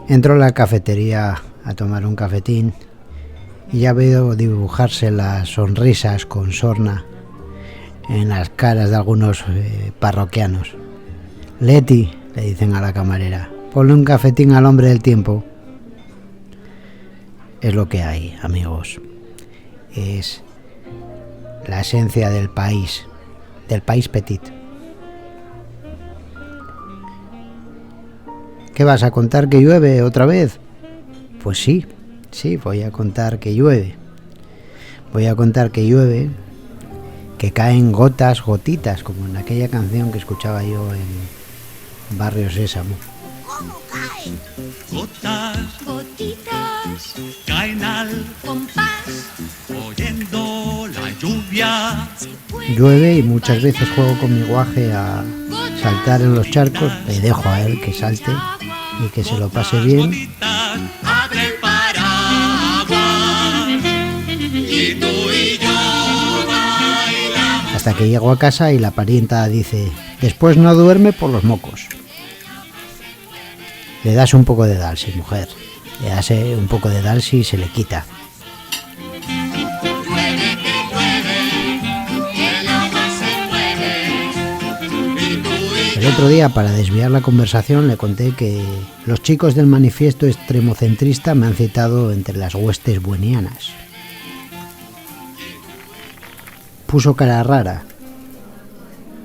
Entro a la cafetería a tomar un cafetín y ya veo dibujarse las sonrisas con sorna en las caras de algunos parroquianos. Leti, le dicen a la camarera, ponle un cafetín al hombre del tiempo. Es lo que hay, amigos. Es la esencia del país petit. ¿Qué vas a contar, que llueve otra vez? Pues sí, voy a contar que llueve. Voy a contar que llueve, que caen gotas, gotitas, como en aquella canción que escuchaba yo en Barrio Sésamo. ¿Cómo caen? Gotas, gotitas, caen al compás, oyendo la lluvia. Llueve y muchas veces juego con mi guaje a saltar en los charcos. Le dejo a él que salte y que se lo pase bien. Abre el paraguas y tú y yo bailamos. Hasta que llego a casa y la parienta dice: después no duerme por los mocos. Le das un poco de Dalsi, mujer. Le das un poco de Dalsi y se le quita. El otro día, para desviar la conversación, le conté que los chicos del manifiesto extremocentrista me han citado entre las huestes buenianas. Puso cara rara.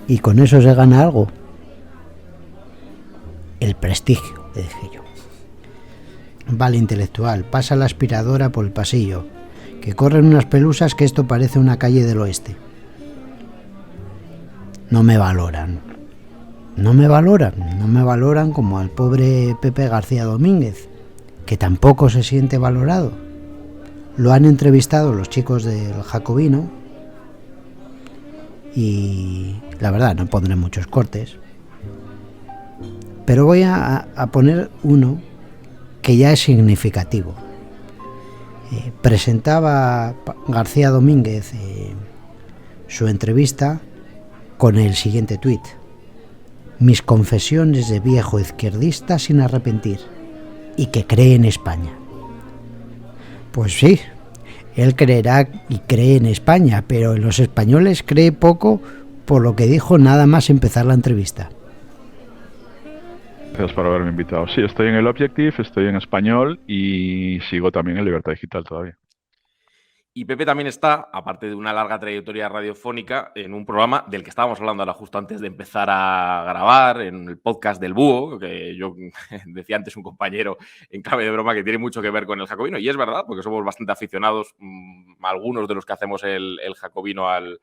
¿Y con eso se gana algo? El prestigio, le dije yo. Vale, intelectual, pasa la aspiradora por el pasillo, que corren unas pelusas que esto parece una calle del oeste. No me valoran como al pobre Pepe García Domínguez, que tampoco se siente valorado. Lo han entrevistado los chicos del Jacobino y la verdad no pondré muchos cortes, pero voy a poner uno que ya es significativo. Presentaba García Domínguez su entrevista con el siguiente tuit: mis confesiones de viejo izquierdista sin arrepentir y que cree en España. Pues sí, él creerá y cree en España, pero en los españoles cree poco, por lo que dijo nada más empezar la entrevista. Gracias por haberme invitado. Sí, estoy en El Objective, estoy en español y sigo también en Libertad Digital todavía. Y Pepe también está, aparte de una larga trayectoria radiofónica, en un programa del que estábamos hablando ahora justo antes de empezar a grabar, en el podcast del Búho, que yo decía antes un compañero en clave de broma que tiene mucho que ver con el Jacobino, y es verdad, porque somos bastante aficionados, algunos de los que hacemos el Jacobino al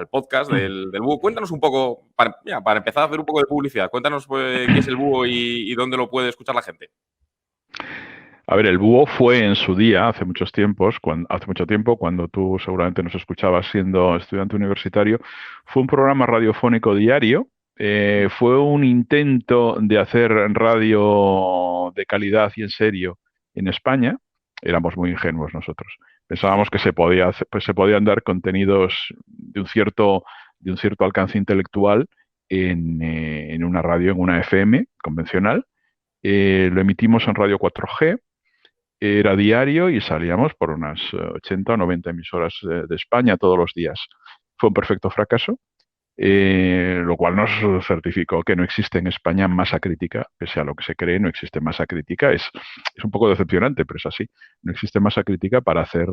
podcast del Búho. Cuéntanos un poco, para empezar a hacer un poco de publicidad, cuéntanos qué es el Búho y dónde lo puede escuchar la gente. A ver, el Búho fue en su día, hace mucho tiempo, cuando tú seguramente nos escuchabas siendo estudiante universitario, fue un programa radiofónico diario, fue un intento de hacer radio de calidad y en serio en España. Éramos muy ingenuos nosotros. Pensábamos que se podían dar contenidos de un cierto alcance intelectual en una radio, en una FM convencional. Lo emitimos en Radio 4G. Era diario y salíamos por unas 80 o 90 emisoras de España todos los días. Fue un perfecto fracaso, lo cual nos certificó que no existe en España masa crítica, pese a lo que se cree, no existe masa crítica. Es un poco decepcionante, pero es así. No existe masa crítica para hacer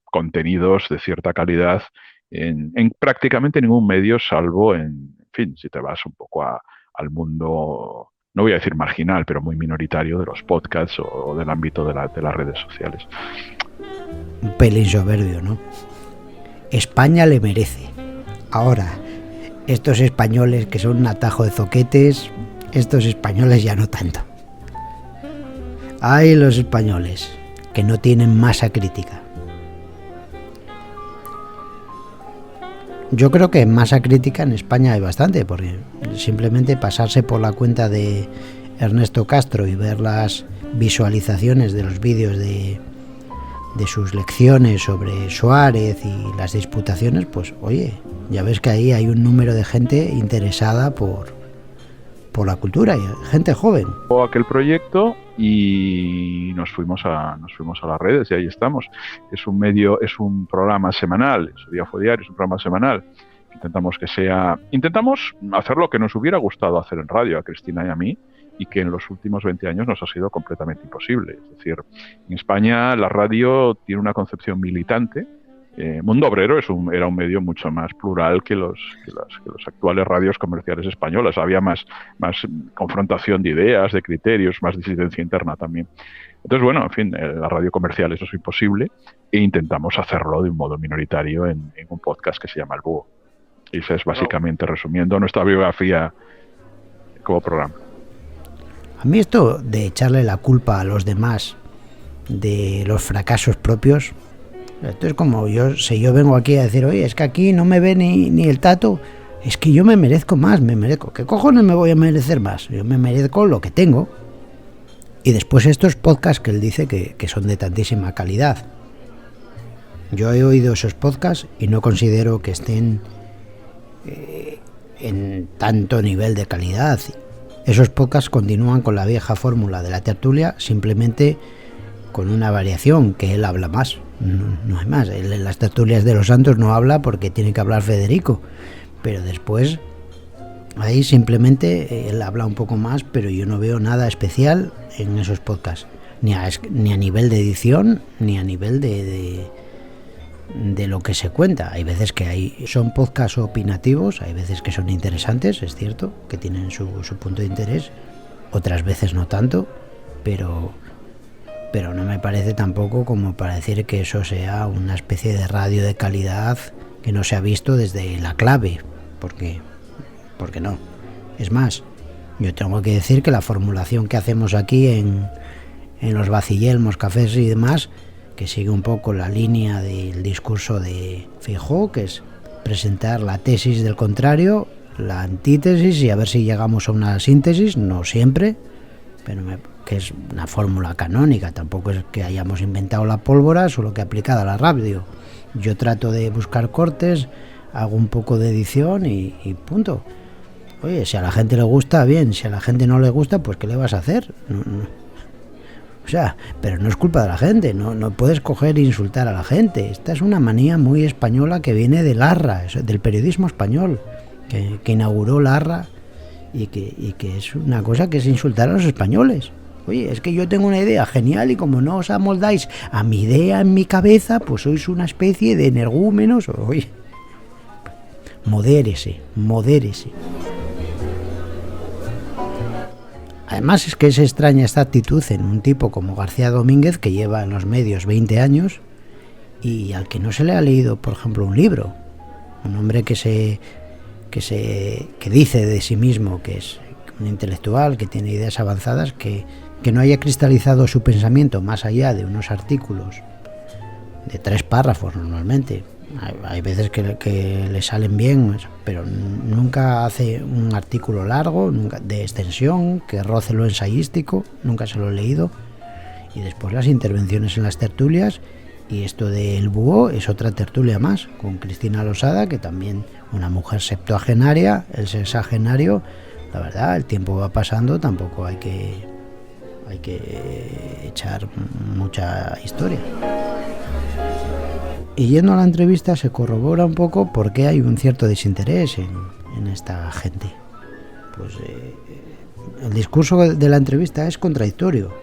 contenidos de cierta calidad en prácticamente ningún medio, salvo en fin, si te vas un poco al mundo, no voy a decir marginal, pero muy minoritario de los podcasts o del ámbito de las redes sociales. Un pelín soberbio, ¿no? España le merece. Ahora, estos españoles que son un atajo de zoquetes, estos españoles ya no tanto. Ay, los españoles, que no tienen masa crítica. Yo creo que masa crítica en España hay bastante, porque simplemente pasarse por la cuenta de Ernesto Castro y ver las visualizaciones de los vídeos de sus lecciones sobre Suárez y las disputaciones, pues oye, ya ves que ahí hay un número de gente interesada por por la cultura y gente joven. Aquel proyecto y nos fuimos a las redes y ahí estamos. Es un programa semanal, su día fue diario, es un programa semanal. Intentamos hacer lo que nos hubiera gustado hacer en radio a Cristina y a mí, y que en los últimos 20 años nos ha sido completamente imposible. Es decir, en España la radio tiene una concepción militante. Mundo Obrero era un medio mucho más plural que los actuales radios comerciales españolas. Había más confrontación de ideas, de criterios, más disidencia interna también. Entonces, bueno, en fin, la radio comercial eso es imposible e intentamos hacerlo de un modo minoritario en un podcast que se llama El Búho. Y eso es básicamente, resumiendo, nuestra biografía como programa. A mí esto de echarle la culpa a los demás de los fracasos propios, esto es como si yo vengo aquí a decir, oye, es que aquí no me ve ni el tato, es que yo me merezco más, ¿qué cojones me voy a merecer más? Yo me merezco lo que tengo. Y después estos podcasts que él dice que son de tantísima calidad. Yo he oído esos podcasts y no considero que estén en tanto nivel de calidad. Esos podcasts continúan con la vieja fórmula de la tertulia, simplemente con una variación, que él habla más, no hay más. Él en las tertulias de los santos no habla porque tiene que hablar Federico, pero después ahí simplemente él habla un poco más, pero yo no veo nada especial en esos podcasts, ni a nivel de edición, ni a nivel de lo que se cuenta. Hay veces que son podcasts opinativos, hay veces que son interesantes, es cierto, que tienen su punto de interés, otras veces no tanto, pero no me parece tampoco como para decir que eso sea una especie de radio de calidad que no se ha visto desde La Clave, porque no. Es más, yo tengo que decir que la formulación que hacemos aquí en los Bacillelmos, cafés y demás, que sigue un poco la línea del discurso de Feijóo, que es presentar la tesis del contrario, la antítesis y a ver si llegamos a una síntesis, no siempre, pero que es una fórmula canónica, tampoco es que hayamos inventado la pólvora, solo que aplicada a la radio. Yo trato de buscar cortes, hago un poco de edición y punto. Oye, si a la gente le gusta, bien, si a la gente no le gusta, pues ¿qué le vas a hacer? No. O sea, pero no es culpa de la gente, no puedes coger e insultar a la gente. Esta es una manía muy española que viene de Larra, del periodismo español, que inauguró Larra y que es una cosa que es insultar a los españoles. Oye, es que yo tengo una idea genial y como no os amoldáis a mi idea en mi cabeza, pues sois una especie de energúmenos. Oye, modérese. Además es que es extraña esta actitud en un tipo como García Domínguez, que lleva en los medios 20 años y al que no se le ha leído, por ejemplo, un libro. Un hombre que dice de sí mismo que es un intelectual, que tiene ideas avanzadas, que no haya cristalizado su pensamiento más allá de unos artículos de 3 párrafos normalmente. Hay veces que le salen bien, pero nunca hace un artículo largo, nunca de extensión, que roce lo ensayístico, nunca se lo he leído. Y después las intervenciones en las tertulias, y esto del Búho es otra tertulia más, con Cristina Losada, que también una mujer septuagenaria, el sexagenario. La verdad, el tiempo va pasando, tampoco hay que echar mucha historia. Y yendo a la entrevista se corrobora un poco por qué hay un cierto desinterés en esta gente. Pues el discurso de la entrevista es contradictorio.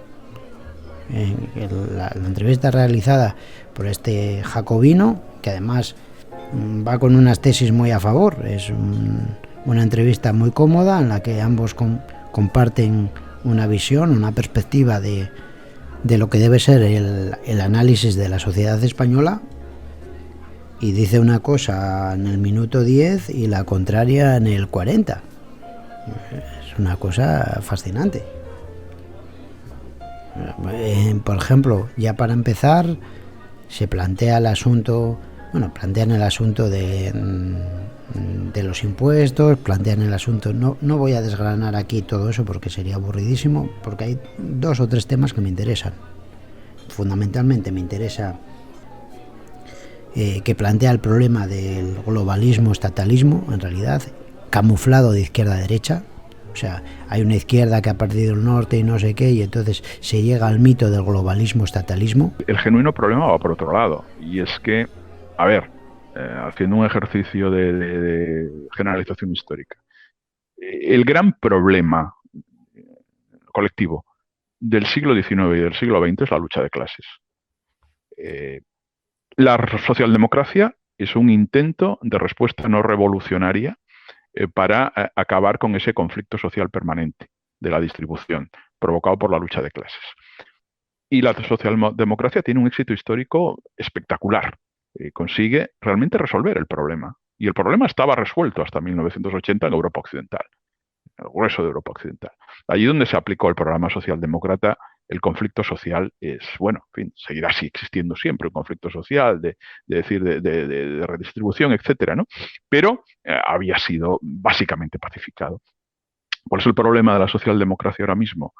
La entrevista realizada por este jacobino, que además va con unas tesis muy a favor, es una entrevista muy cómoda en la que ambos comparten una visión, una perspectiva de lo que debe ser el análisis de la sociedad española, y dice una cosa en el minuto 10 y la contraria en el 40. Es una cosa fascinante. Por ejemplo, ya para empezar, se plantea el asunto, plantean el asunto de los impuestos, plantean el asunto, no voy a desgranar aquí todo eso porque sería aburridísimo, porque hay 2 o 3 temas que me interesan. Fundamentalmente me interesa que plantea el problema del globalismo, estatalismo, en realidad, camuflado de izquierda a derecha, O sea, hay una izquierda que ha perdido el norte y no sé qué, y entonces se llega al mito del globalismo-estatalismo. El genuino problema va por otro lado, y es que, a ver, haciendo un ejercicio de generalización histórica, el gran problema colectivo del siglo XIX y del siglo XX es la lucha de clases. La socialdemocracia es un intento de respuesta no revolucionaria para acabar con ese conflicto social permanente de la distribución provocado por la lucha de clases. Y la socialdemocracia tiene un éxito histórico espectacular. Consigue realmente resolver el problema. Y el problema estaba resuelto hasta 1980 en Europa Occidental, el grueso de Europa Occidental. Allí donde se aplicó el programa socialdemócrata, el conflicto social es, bueno, en fin, seguirá así existiendo siempre, un conflicto social de redistribución, etcétera, ¿no? Pero había sido básicamente pacificado. ¿Cuál es el problema de la socialdemocracia ahora mismo?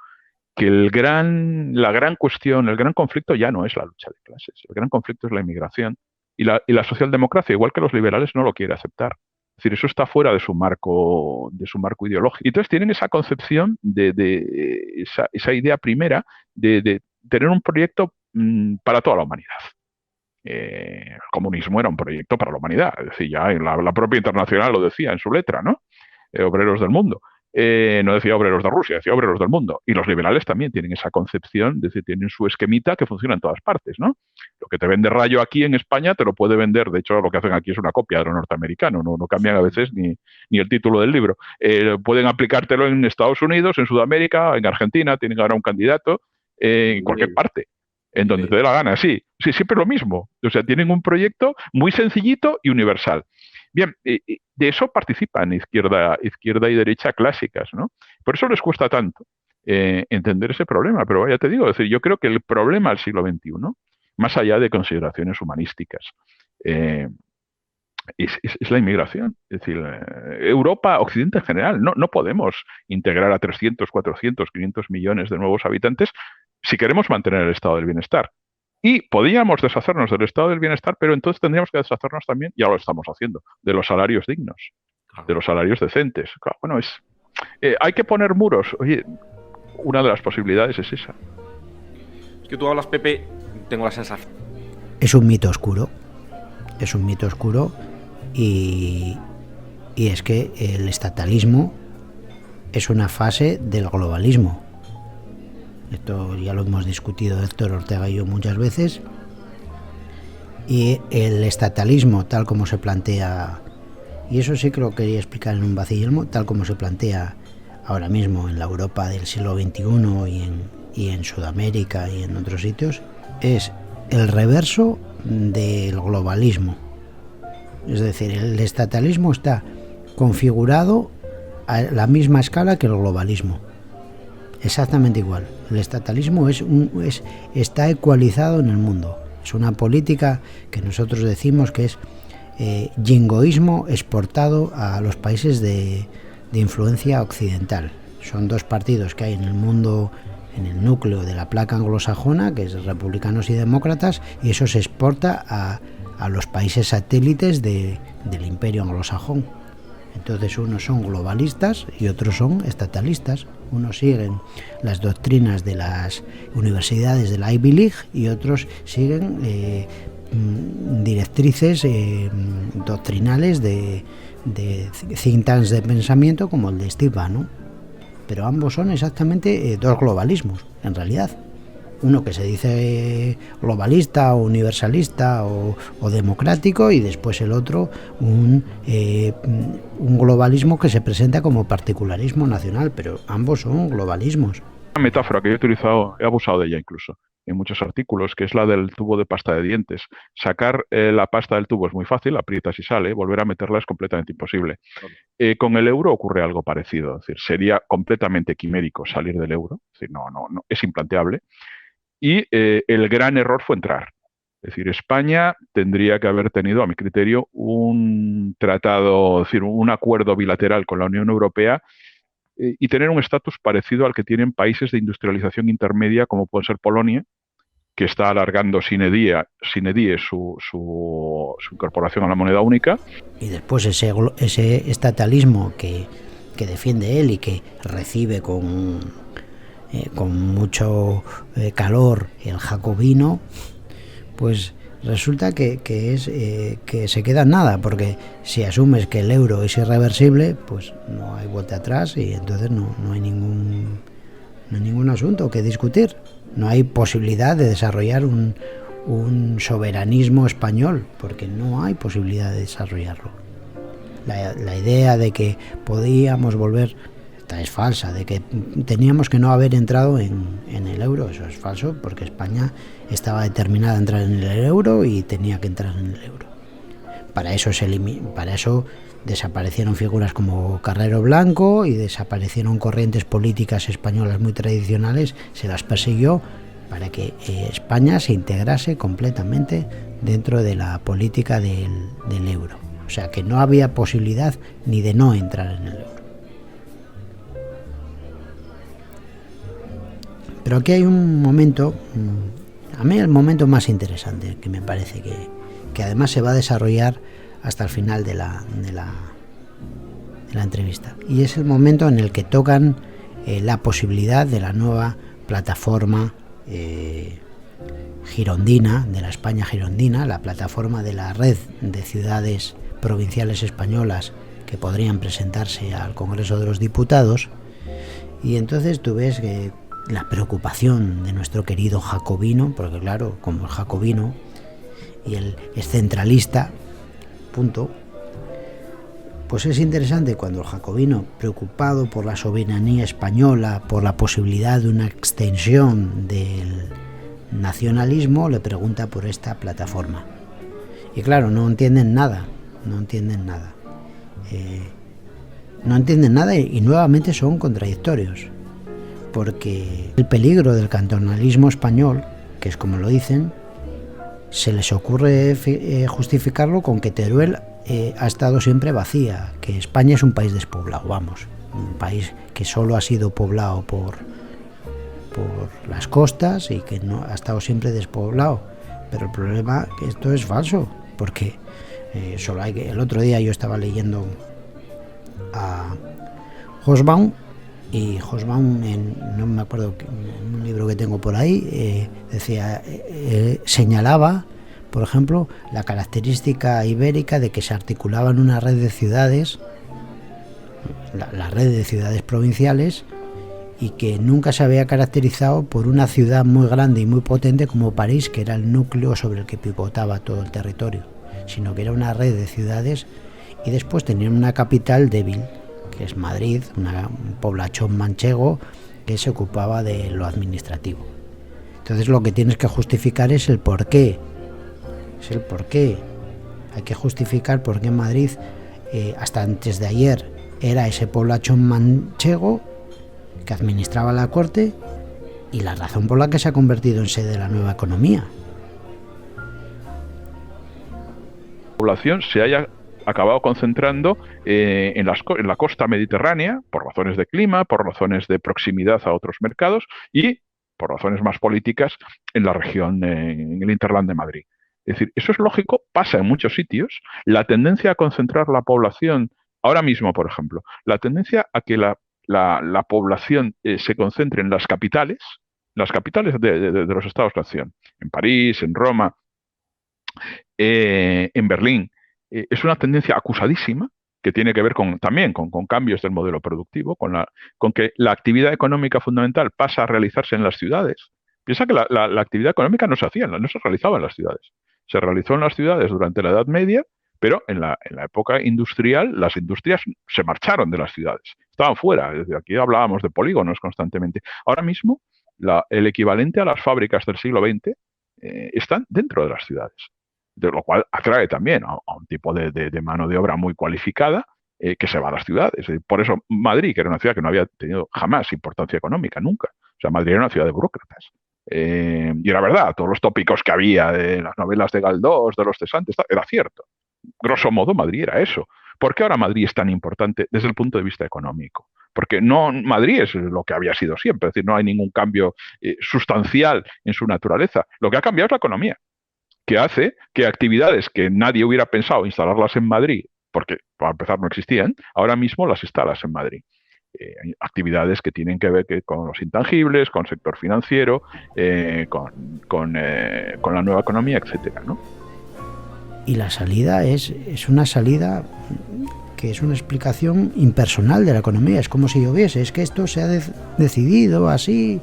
Que la gran cuestión, el gran conflicto ya no es la lucha de clases, el gran conflicto es la inmigración. Y la socialdemocracia, igual que los liberales, no lo quiere aceptar. Es decir, eso está fuera de su marco ideológico. Y entonces tienen esa concepción esa idea primera de tener un proyecto para toda la humanidad. El comunismo era un proyecto para la humanidad. Es decir, ya la propia Internacional lo decía en su letra, ¿no? Obreros del mundo. No decía obreros de Rusia, decía obreros del mundo. Y los liberales también tienen esa concepción, es decir, tienen su esquemita que funciona en todas partes, ¿no? Lo que te vende Rayo aquí en España te lo puede vender, de hecho lo que hacen aquí es una copia de lo norteamericano, no cambian a veces ni el título del libro. Pueden aplicártelo en Estados Unidos, en Sudamérica, en Argentina, tienen ahora un candidato, en cualquier parte, en donde te dé la gana, sí, siempre lo mismo. O sea, tienen un proyecto muy sencillito y universal. Bien, de eso participan izquierda y derecha clásicas, ¿no? Por eso les cuesta tanto entender ese problema. Pero ya te digo, es decir, yo creo que el problema del siglo XXI, más allá de consideraciones humanísticas, es la inmigración. Es decir, Europa, Occidente en general, no podemos integrar a 300, 400, 500 millones de nuevos habitantes si queremos mantener el estado del bienestar. Y podíamos deshacernos del estado del bienestar, pero entonces tendríamos que deshacernos también, ya lo estamos haciendo, de los salarios dignos, de los salarios decentes. Claro, bueno, hay que poner muros. Oye, una de las posibilidades es esa. Es que tú hablas, Pepe, tengo la sensación. Es un mito oscuro. Es un mito oscuro y es que el estatalismo es una fase del globalismo. Esto ya lo hemos discutido Héctor Ortega y yo muchas veces. Y el estatalismo, tal como se plantea, y eso sí que lo quería explicar en un vacillismo, tal como se plantea ahora mismo en la Europa del siglo XXI y en Sudamérica y en otros sitios, es el reverso del globalismo. Es decir, el estatalismo está configurado a la misma escala que el globalismo. Exactamente igual. El estatalismo está ecualizado en el mundo. Es una política que nosotros decimos que es jingoísmo exportado a los países de influencia occidental. Son dos partidos que hay en el mundo, en el núcleo de la placa anglosajona, que es republicanos y demócratas, y eso se exporta a los países satélites del imperio anglosajón. Entonces unos son globalistas y otros son estatalistas. Unos siguen las doctrinas de las universidades de la Ivy League y otros siguen directrices doctrinales de think tanks de pensamiento como el de Steve Bannon. Pero ambos son exactamente dos globalismos, en realidad. Uno que se dice globalista o universalista o democrático, y después el otro un globalismo que se presenta como particularismo nacional, pero ambos son globalismos. Una metáfora que yo he utilizado, he abusado de ella incluso en muchos artículos, que es la del tubo de pasta de dientes. Sacar la pasta del tubo es muy fácil, aprietas y sale, volver a meterla es completamente imposible. Con el euro ocurre algo parecido, es decir, sería completamente quimérico salir del euro, es decir, no, es implanteable. Y el gran error fue entrar. Es decir, España tendría que haber tenido, a mi criterio, un tratado, es decir, un acuerdo bilateral con la Unión Europea y tener un estatus parecido al que tienen países de industrialización intermedia, como puede ser Polonia, que está alargando sine die su incorporación a la moneda única. Y después ese estatalismo que que defiende él y que recibe con mucho calor el jacobino, pues resulta que se queda en nada, porque si asumes que el euro es irreversible, pues no hay vuelta atrás y entonces no hay ningún asunto que discutir. No hay posibilidad de desarrollar un soberanismo español, porque no hay posibilidad de desarrollarlo. La idea de que podíamos volver, esta es falsa, de que teníamos que no haber entrado en el euro, eso es falso, porque España estaba determinada a entrar en el euro y tenía que entrar en el euro. Para eso desaparecieron figuras como Carrero Blanco y desaparecieron corrientes políticas españolas muy tradicionales, se las persiguió para que España se integrase completamente dentro de la política del euro. O sea que no había posibilidad ni de no entrar en el euro. Pero aquí hay un momento, a mí el momento más interesante, que me parece que además se va a desarrollar hasta el final de la entrevista, y es el momento en el que tocan la posibilidad de la nueva plataforma girondina, de la España girondina, la plataforma de la red de ciudades provinciales españolas que podrían presentarse al Congreso de los Diputados. Y entonces tú ves que la preocupación de nuestro querido jacobino, porque claro, como el jacobino y el es centralista, punto, pues es interesante cuando el jacobino, preocupado por la soberanía española, por la posibilidad de una extensión del nacionalismo, le pregunta por esta plataforma. Y claro, no entienden nada y nuevamente son contradictorios, porque el peligro del cantonalismo español, que es como lo dicen, se les ocurre justificarlo con que Teruel ha estado siempre vacía, que España es un país despoblado, vamos, un país que solo ha sido poblado por las costas y que no ha estado siempre despoblado. Pero el problema es que esto es falso, porque el otro día yo estaba leyendo a Hobsbawm, y Hobsbawm, no me acuerdo, en un libro que tengo por ahí, señalaba, por ejemplo, la característica ibérica de que se articulaba en una red de ciudades, la red de ciudades provinciales, y que nunca se había caracterizado por una ciudad muy grande y muy potente como París, que era el núcleo sobre el que pivotaba todo el territorio, sino que era una red de ciudades, y después tenían una capital débil, que es Madrid, un poblachón manchego que se ocupaba de lo administrativo. Entonces lo que tienes que justificar es el porqué. Hay que justificar por qué Madrid, hasta antes de ayer, era ese poblachón manchego que administraba la corte, y la razón por la que se ha convertido en sede de la nueva economía. La población se haya acabado concentrando en la costa mediterránea, por razones de clima, por razones de proximidad a otros mercados y por razones más políticas en la región, en el Hinterland de Madrid. Es decir, eso es lógico, pasa en muchos sitios. La tendencia a concentrar la población, ahora mismo, por ejemplo, la tendencia a que la población se concentre en las capitales de los estados-nación, en París, en Roma, en Berlín, es una tendencia acusadísima que tiene que ver también con cambios del modelo productivo, con que la actividad económica fundamental pasa a realizarse en las ciudades. Piensa que la actividad económica no se realizaba en las ciudades. Se realizó en las ciudades durante la Edad Media, pero en la época industrial las industrias se marcharon de las ciudades, estaban fuera. Es decir, aquí hablábamos de polígonos constantemente. Ahora mismo el equivalente a las fábricas del siglo XX están dentro de las ciudades, de lo cual atrae también a un tipo de mano de obra muy cualificada que se va a las ciudades. Por eso Madrid, que era una ciudad que no había tenido jamás importancia económica, nunca. O sea, Madrid era una ciudad de burócratas. Y era verdad, todos los tópicos que había de las novelas de Galdós, de los cesantes, era cierto. Grosso modo, Madrid era eso. ¿Por qué ahora Madrid es tan importante desde el punto de vista económico? Porque Madrid es lo que había sido siempre, es decir, no hay ningún cambio sustancial en su naturaleza. Lo que ha cambiado es la economía, que hace que actividades que nadie hubiera pensado instalarlas en Madrid porque para empezar no existían, ahora mismo las instalas en Madrid. Actividades que tienen que ver con los intangibles, con el sector financiero, con la nueva economía, etcétera, ¿no? Y la salida es una salida que es una explicación impersonal de la economía. Es como si lloviese. Es que esto se ha decidido así.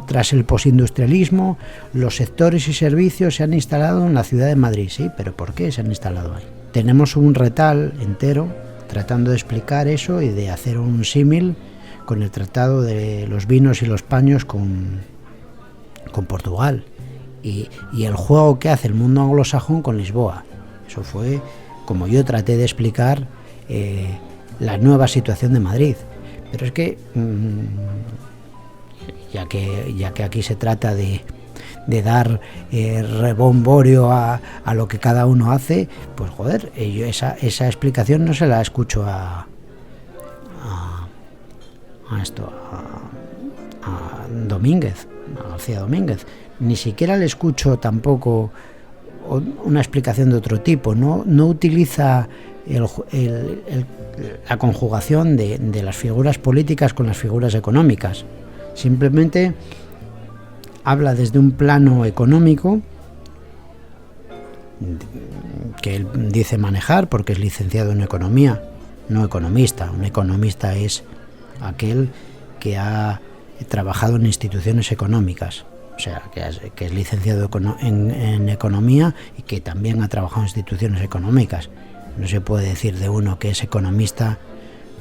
Tras el postindustrialismo, los sectores y servicios se han instalado en la ciudad de Madrid. Sí, pero ¿por qué se han instalado ahí? Tenemos un retal entero tratando de explicar eso y de hacer un símil con el tratado de los vinos y los paños con Portugal. Y el juego que hace el mundo anglosajón con Lisboa. Eso fue como yo traté de explicar la nueva situación de Madrid. Pero es que ya que aquí se trata de dar rebomborio a lo que cada uno hace, pues joder, yo esa explicación no se la escucho a Domínguez, a García Domínguez. Ni siquiera le escucho tampoco una explicación de otro tipo. No utiliza la conjugación de las figuras políticas con las figuras económicas. Simplemente habla desde un plano económico que él dice manejar porque es licenciado en economía, no economista. Un economista es aquel que ha trabajado en instituciones económicas, o sea, que es licenciado en economía y que también ha trabajado en instituciones económicas. No se puede decir de uno que es economista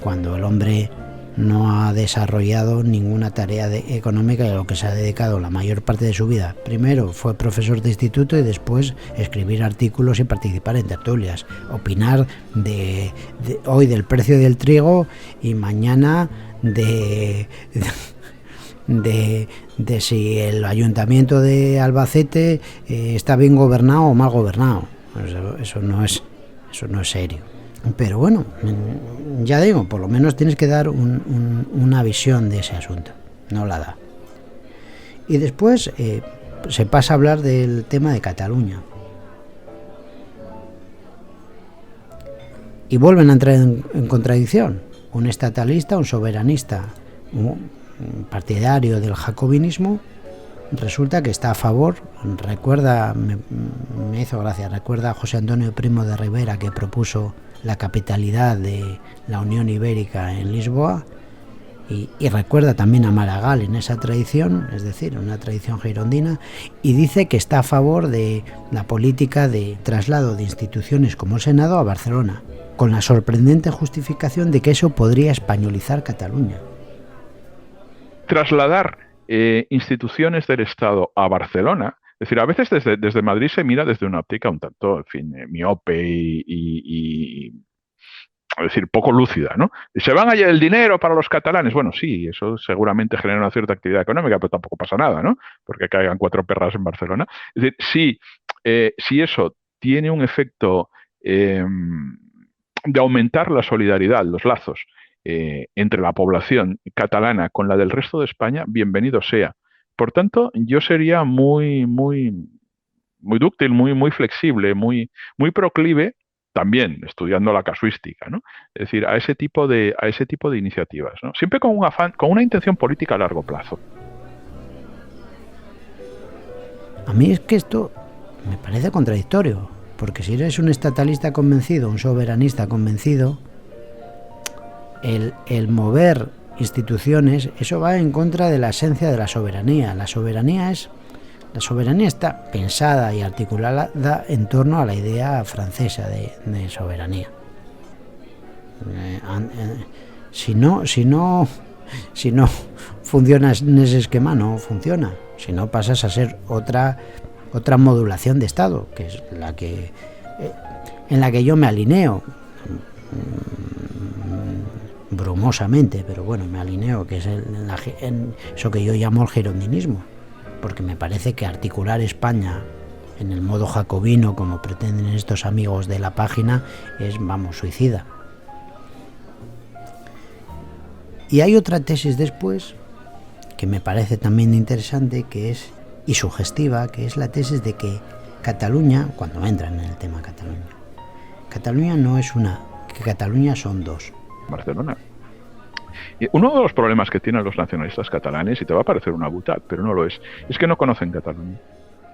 cuando el hombre no ha desarrollado ninguna tarea económica y a lo que se ha dedicado la mayor parte de su vida. Primero fue profesor de instituto y después escribir artículos y participar en tertulias, opinar de hoy del precio del trigo y mañana de si el ayuntamiento de Albacete está bien gobernado o mal gobernado. Eso no es serio. Pero bueno, ya digo, por lo menos tienes que dar una visión de ese asunto. No la da. Y después se pasa a hablar del tema de Cataluña. Y vuelven a entrar en contradicción. Un estatalista, un soberanista, un partidario del jacobinismo, resulta que está a favor. Recuerda, me hizo gracia, recuerda a José Antonio Primo de Rivera, que propuso la capitalidad de la Unión Ibérica en Lisboa, y recuerda también a Maragall en esa tradición, es decir, una tradición girondina, y dice que está a favor de la política de traslado de instituciones como el Senado a Barcelona, con la sorprendente justificación de que eso podría españolizar Cataluña. Trasladar instituciones del Estado a Barcelona, es decir, a veces desde Madrid se mira desde una óptica un tanto, en fin, miope y es decir, poco lúcida, ¿no? ¿Se van allá el dinero para los catalanes? Bueno, sí, eso seguramente genera una cierta actividad económica, pero tampoco pasa nada, ¿no? Porque caigan 4 perras en Barcelona. Es decir, si eso tiene un efecto de aumentar la solidaridad, los lazos entre la población catalana con la del resto de España, bienvenido sea. Por tanto, yo sería muy dúctil, muy flexible, muy proclive, también estudiando la casuística, ¿no? Es decir, a ese tipo de iniciativas, ¿no? Siempre con un afán, con una intención política a largo plazo. A mí es que esto me parece contradictorio, porque si eres un estatalista convencido, un soberanista convencido, el mover instituciones, eso va en contra de la esencia de la soberanía. La soberanía está pensada y articulada en torno a la idea francesa de soberanía. Si no funciona en ese esquema, no funciona. Si no, pasas a ser otra modulación de Estado, que es en la que yo me alineo brumosamente, pero bueno, me alineo, que es en eso que yo llamo el girondinismo, porque me parece que articular España en el modo jacobino, como pretenden estos amigos de la página, es, suicida. Y hay otra tesis después, que me parece también interesante, y sugestiva, que es la tesis de que Cataluña, cuando entran en el tema Cataluña no es que Cataluña son dos. Barcelona. Y uno de los problemas que tienen los nacionalistas catalanes, y te va a parecer una butad, pero no lo es que no conocen Cataluña.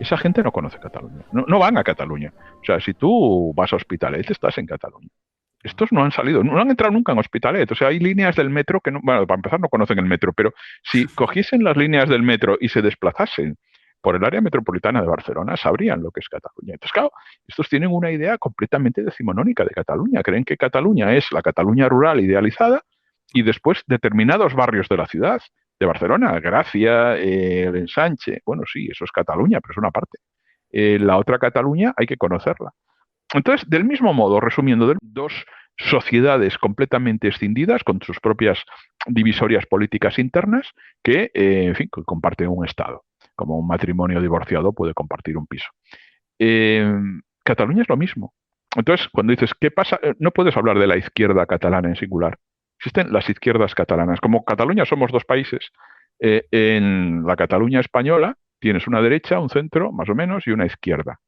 Esa gente no conoce Cataluña. No van a Cataluña. O sea, si tú vas a Hospitalet, estás en Cataluña. Estos no han salido, no han entrado nunca en Hospitalet. O sea, hay líneas del metro que, bueno, para empezar no conocen el metro, pero si cogiesen las líneas del metro y se desplazasen por el área metropolitana de Barcelona, sabrían lo que es Cataluña. Entonces, claro, estos tienen una idea completamente decimonónica de Cataluña. Creen que Cataluña es la Cataluña rural idealizada y después determinados barrios de la ciudad, de Barcelona, Gracia, el Ensanche. Bueno, sí, eso es Cataluña, pero es una parte. La otra Cataluña hay que conocerla. Entonces, del mismo modo, resumiendo, dos sociedades completamente escindidas con sus propias divisorias políticas internas que, en fin, comparten un Estado. Como un matrimonio divorciado puede compartir un piso. Cataluña es lo mismo. Entonces, cuando dices, ¿qué pasa? No puedes hablar de la izquierda catalana en singular. Existen las izquierdas catalanas. Como Cataluña somos dos países, en la Cataluña española tienes una derecha, un centro, más o menos, y una izquierda.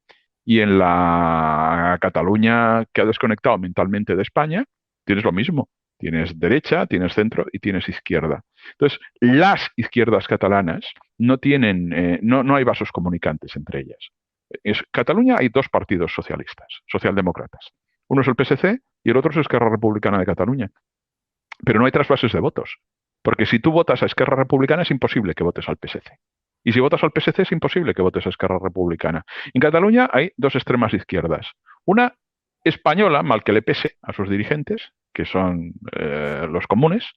Y en la Cataluña que ha desconectado mentalmente de España, tienes lo mismo. Tienes derecha, tienes centro y tienes izquierda. Entonces, las izquierdas catalanas no tienen, no hay vasos comunicantes entre ellas. En Cataluña hay dos partidos socialistas, socialdemócratas. Uno es el PSC y el otro es Esquerra Republicana de Cataluña. Pero no hay trasvases de votos. Porque si tú votas a Esquerra Republicana es imposible que votes al PSC. Y si votas al PSC es imposible que votes a Esquerra Republicana. En Cataluña hay dos extremas izquierdas. Una española, mal que le pese a sus dirigentes, que son los comunes,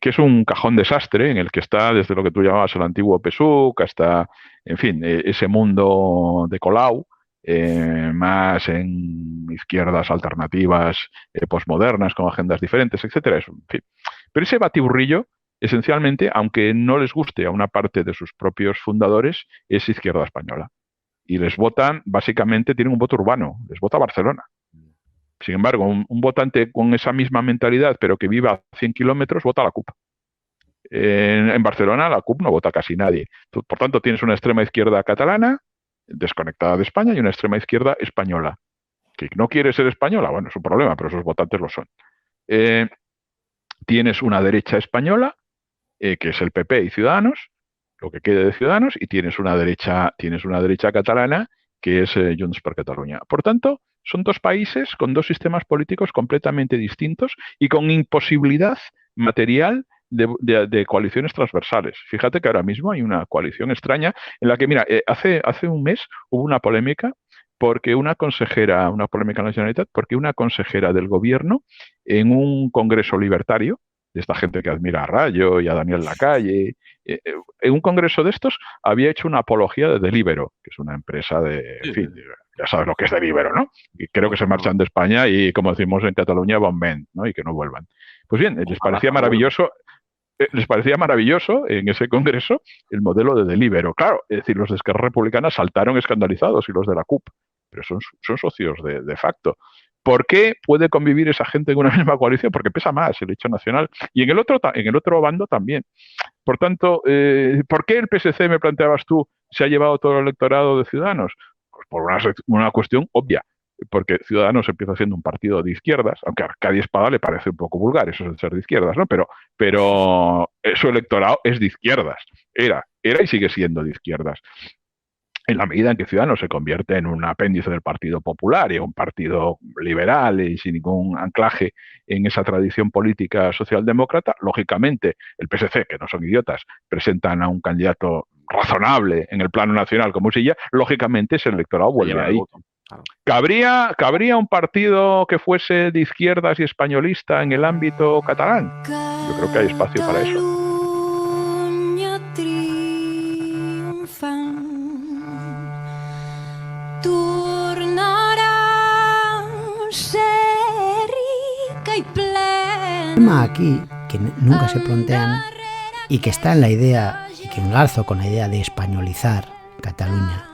que es un cajón desastre en el que está desde lo que tú llamabas el antiguo PSUC hasta, en fin, ese mundo de Colau, más en izquierdas alternativas, posmodernas, con agendas diferentes, etcétera. En fin. Pero ese batiburrillo, esencialmente, aunque no les guste a una parte de sus propios fundadores, es izquierda española. Y les votan, básicamente, tienen un voto urbano, les vota Barcelona. Sin embargo, un votante con esa misma mentalidad, pero que viva a 100 kilómetros, vota a la CUP. En Barcelona, la CUP no vota casi nadie. Por tanto, tienes una extrema izquierda catalana, desconectada de España, y una extrema izquierda española. Que no quiere ser española, bueno, es un problema, pero esos votantes lo son. Tienes una derecha española, que es el PP y Ciudadanos, lo que quede de Ciudadanos, y tienes una derecha catalana, que es Junts per Catalunya. Por tanto, son dos países con dos sistemas políticos completamente distintos y con imposibilidad material de coaliciones transversales. Fíjate que ahora mismo hay una coalición extraña en la que, mira, hace un mes hubo una polémica porque una polémica en la Generalitat, porque una consejera del gobierno en un congreso libertario, de esta gente que admira a Rayo y a Daniel Lacalle, en un congreso de estos había hecho una apología de Deliveroo, que es una empresa de, en fin, ya sabes lo que es Deliveroo, ¿no? Y creo que se marchan de España y, como decimos en Cataluña, bon vent, ¿no? Y que no vuelvan. Pues bien, les parecía maravilloso en ese congreso el modelo de Deliveroo. Claro, es decir, los de Esquerra Republicana saltaron escandalizados y los de la CUP, pero son socios de facto. ¿Por qué puede convivir esa gente en una misma coalición? Porque pesa más el hecho nacional. Y en el otro bando también. Por tanto, ¿por qué el PSC, me planteabas tú, se ha llevado todo el electorado de Ciudadanos? Pues por una cuestión obvia. Porque Ciudadanos empieza siendo un partido de izquierdas, aunque a Arcadi Espada le parece un poco vulgar eso de ser de izquierdas, ¿no? Pero su electorado es de izquierdas. Era y sigue siendo de izquierdas. En la medida en que Ciudadanos se convierte en un apéndice del Partido Popular y un partido liberal y sin ningún anclaje en esa tradición política socialdemócrata, lógicamente el PSC, que no son idiotas, presentan a un candidato razonable en el plano nacional como Silla, lógicamente ese electorado vuelve ahí. Claro. ¿Cabría un partido que fuese de izquierdas y españolista en el ámbito catalán? Yo creo que hay espacio para eso. El tema aquí que nunca se plantean y que está en la idea y que engarzo con la idea de españolizar Cataluña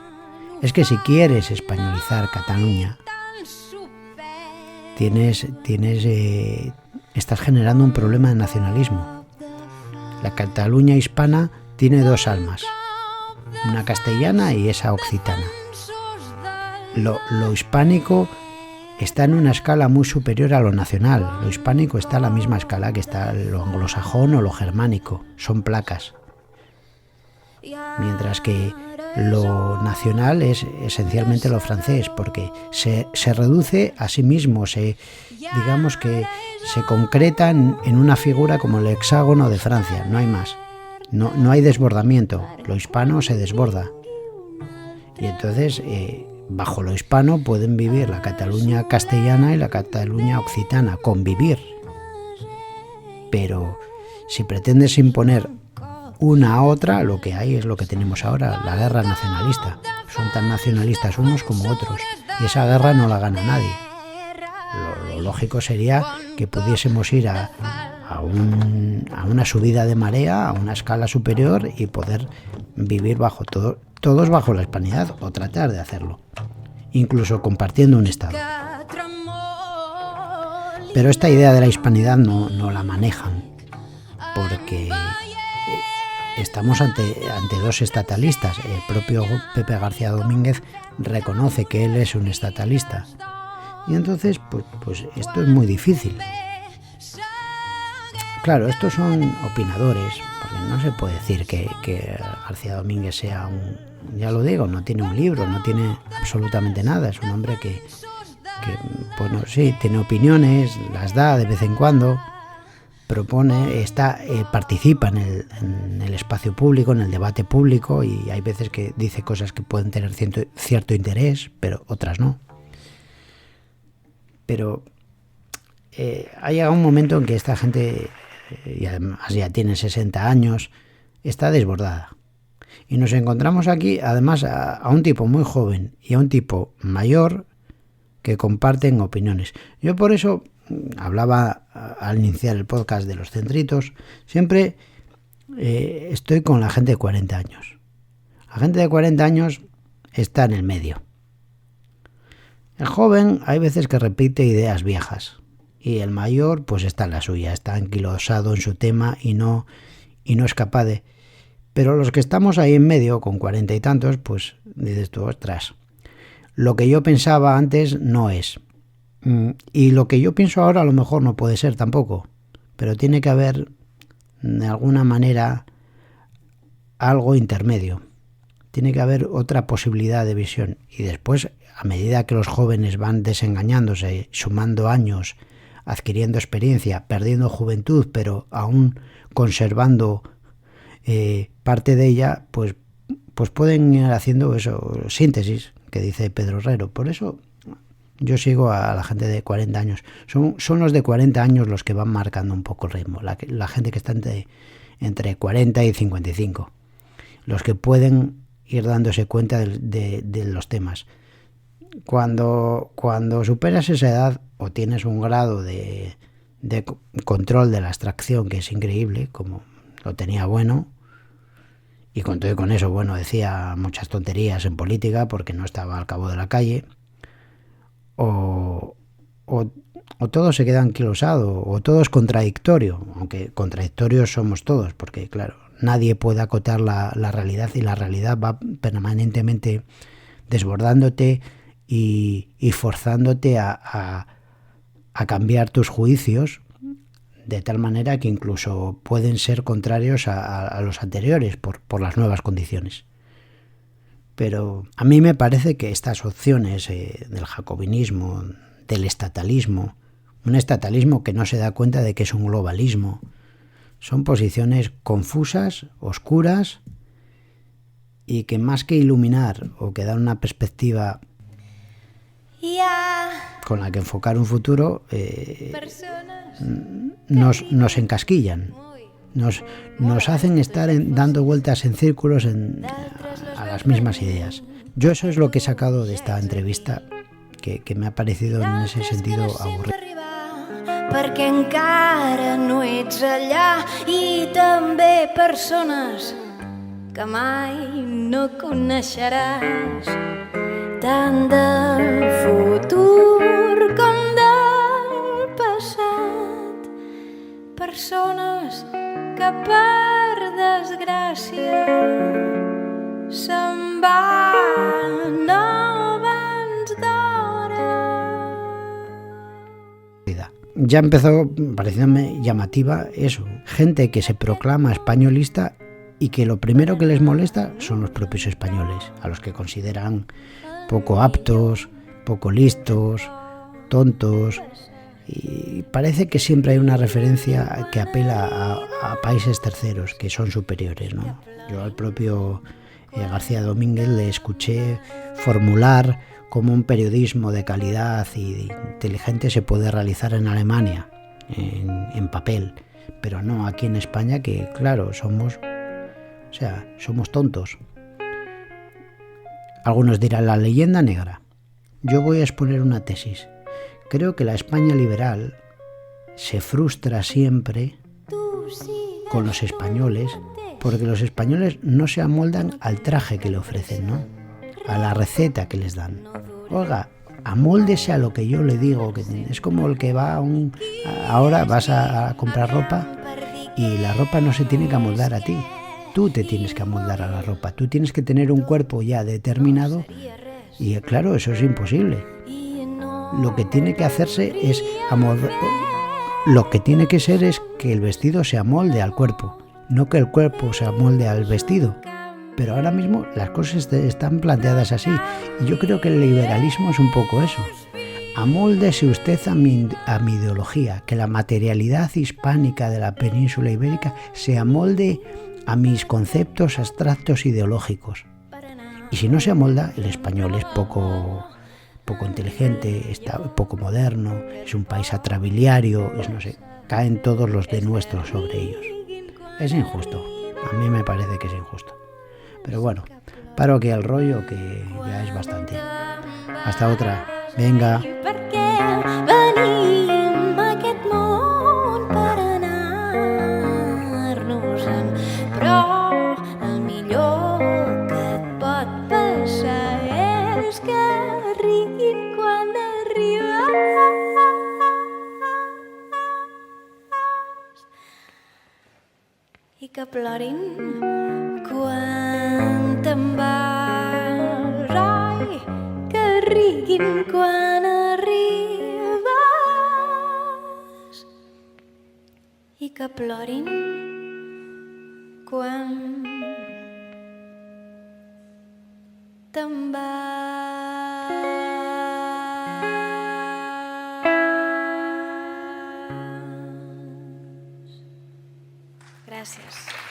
es que si quieres españolizar Cataluña estás generando un problema de nacionalismo. La Cataluña hispana tiene dos almas, una castellana y esa occitana. Lo hispánico está en una escala muy superior a lo nacional. Lo hispánico está a la misma escala que está lo anglosajón o lo germánico. Son placas. Mientras que lo nacional es esencialmente lo francés, porque se reduce a sí mismo, digamos que se concreta en una figura como el hexágono de Francia, no hay más. No hay desbordamiento, lo hispano se desborda. Y entonces, bajo lo hispano pueden vivir la Cataluña castellana y la Cataluña occitana, convivir. Pero si pretendes imponer una a otra, lo que hay es lo que tenemos ahora, la guerra nacionalista. Son tan nacionalistas unos como otros, y esa guerra no la gana nadie. Lo lógico sería que pudiésemos ir a una subida de marea, a una escala superior y poder vivir todos bajo la hispanidad, o tratar de hacerlo, incluso compartiendo un estado. Pero esta idea de la hispanidad no la manejan, porque estamos ante dos estatalistas. El propio Pepe García Domínguez reconoce que él es un estatalista. Y entonces, pues esto es muy difícil. Claro, estos son opinadores, porque no se puede decir que García Domínguez sea ya lo digo, no tiene un libro, no tiene absolutamente nada. Es un hombre que bueno, sí, tiene opiniones, las da de vez en cuando, propone, participa en el espacio público, en el debate público, y hay veces que dice cosas que pueden tener cierto interés, pero otras no. Pero ha llegado un momento en que esta gente, y además ya tiene 60 años, está desbordada. Y nos encontramos aquí, además, a un tipo muy joven y a un tipo mayor que comparten opiniones. Yo por eso hablaba al iniciar el podcast de los centritos, siempre estoy con la gente de 40 años. La gente de 40 años está en el medio. El joven hay veces que repite ideas viejas, y el mayor pues está en la suya, está anquilosado en su tema y no es capaz de... Pero los que estamos ahí en medio, con 40 y tantos, pues dices tú, ostras, lo que yo pensaba antes no es. Y lo que yo pienso ahora a lo mejor no puede ser tampoco, pero tiene que haber de alguna manera algo intermedio. Tiene que haber otra posibilidad de visión. Y después, a medida que los jóvenes van desengañándose, sumando años, adquiriendo experiencia, perdiendo juventud, pero aún conservando parte de ella, pues pueden ir haciendo eso, síntesis, que dice Pedro Herrero. Por eso yo sigo a la gente de 40 años. Son los de 40 años los que van marcando un poco el ritmo, la gente que está entre 40 y 55, los que pueden ir dándose cuenta de los temas. Cuando superas esa edad, o tienes un grado de control de la abstracción que es increíble, como lo tenía Bueno, y con todo y con eso, bueno, decía muchas tonterías en política porque no estaba al cabo de la calle, o todo se queda anquilosado, o todo es contradictorio, aunque contradictorios somos todos, porque claro, nadie puede acotar la realidad, y la realidad va permanentemente desbordándote y forzándote a cambiar tus juicios, de tal manera que incluso pueden ser contrarios a los anteriores por las nuevas condiciones. Pero a mí me parece que estas opciones del jacobinismo, del estatalismo, un estatalismo que no se da cuenta de que es un globalismo, son posiciones confusas, oscuras, y que más que iluminar o que dar una perspectiva con la que enfocar un futuro, nos encasquillan, nos hacen estar dando vueltas en círculos a las mismas ideas. Yo eso es lo que he sacado de esta entrevista, que me ha parecido en ese sentido aburrido. Perquè encara no ets allà, i també persones que mai no coneixeràs, tant del futur com del passat. Persones que per desgràcia se'n van abans d'hora. ya empezó pareciéndome llamativa eso, gente que se proclama españolista y que lo primero que les molesta son los propios españoles, a los que consideran poco aptos, poco listos, tontos, y parece que siempre hay una referencia que apela a países terceros que son superiores, ¿no? Yo al propio García Domínguez le escuché formular cómo un periodismo de calidad y inteligente se puede realizar en Alemania, en papel, pero no aquí en España, que claro, somos tontos. Algunos dirán la leyenda negra. Yo voy a exponer una tesis. Creo que la España liberal se frustra siempre con los españoles porque los españoles no se amoldan al traje que le ofrecen, ¿no? A la receta que les dan. Oiga, amóldese a lo que yo le digo. Que es como el que va ahora vas a comprar ropa y la ropa no se tiene que amoldar a ti. Tú te tienes que amoldar a la ropa. Tú tienes que tener un cuerpo ya determinado y claro, eso es imposible. Lo que tiene que hacerse es lo que tiene que ser es que el vestido se amolde al cuerpo, no que el cuerpo se amolde al vestido. Pero ahora mismo las cosas están planteadas así y yo creo que el liberalismo es un poco eso. Amóldese usted a mi ideología, que la materialidad hispánica de la península ibérica se amolde a mis conceptos abstractos ideológicos. Y si no se amolda, el español es poco inteligente, está poco moderno, es un país atrabiliario, no sé, caen todos los de nuestros sobre ellos. Es injusto, a mí me parece que es injusto. Pero bueno, paro aquí el rollo, que ya es bastante. Hasta otra, venga. I que plorin quan te'n vas, ai, que riguin quan arribes i que plorin quan te'n vas. Gràcies.